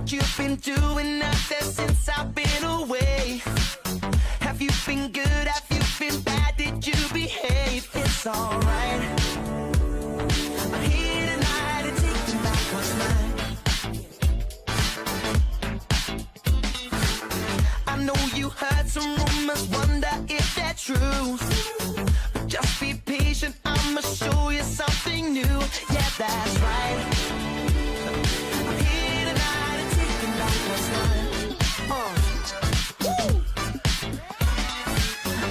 what you've been doing out there since I've been away. Have you been good? Have you been bad? Did you behave? It's alright. I'm here tonight and taking back what's mine. I know you heard some rumors, wonder if they're true. But just be patient, I'ma show you something new. Yeah, that's right. I'm here tonight and taking back what's mine.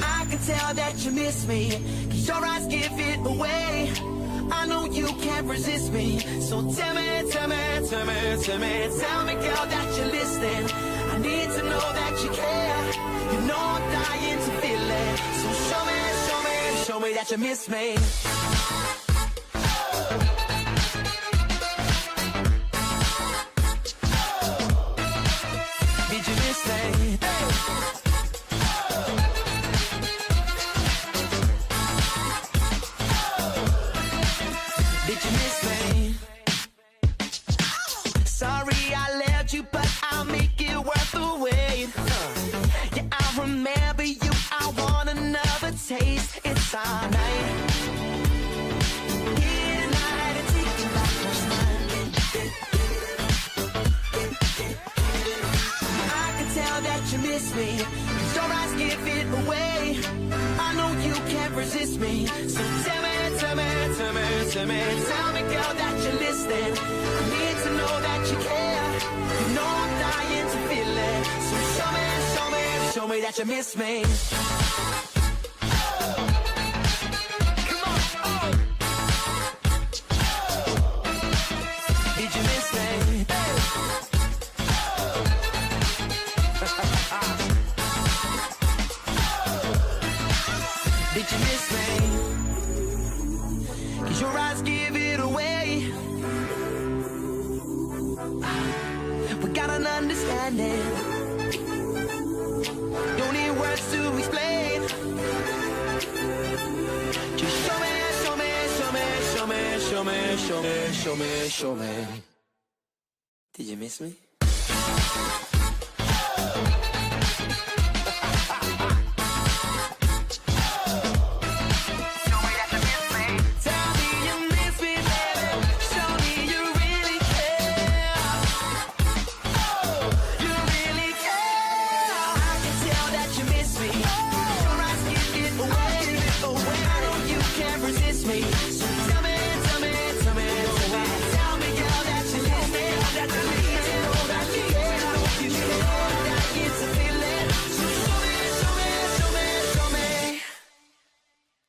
I can tell that you miss me, 'cause your eyes give it away. I know you can't resist me, so tell me, tell me, tell me, tell me, tell me, girl, that you're listening. I need to know that you care. You know I'm dying to feel it, so show me, show me, show me that you miss me. Did you miss me? Did you miss me? Sorry I left you, but I'll make it worth the wait. Yeah, I remember you, I want another taste. It's our night. Here tonight and taking back what's mine. I can tell that you miss me, 'cause your eyes give it away. I know you can't resist me, so tell me, tell me, tell me, tell me, tell me, girl, that you're listening. I need to know that you care. You know I'm dying to feel it, so show me, show me, show me that you miss me. Come on, oh. Did you miss me? Did you miss me? 'Cause your eyes give it away. We got an understanding. Don't need words to explain. Just show me, show me, show me, show me, show me, show me, show me, show me. Did you miss me?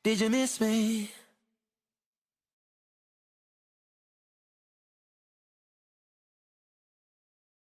Did you miss me?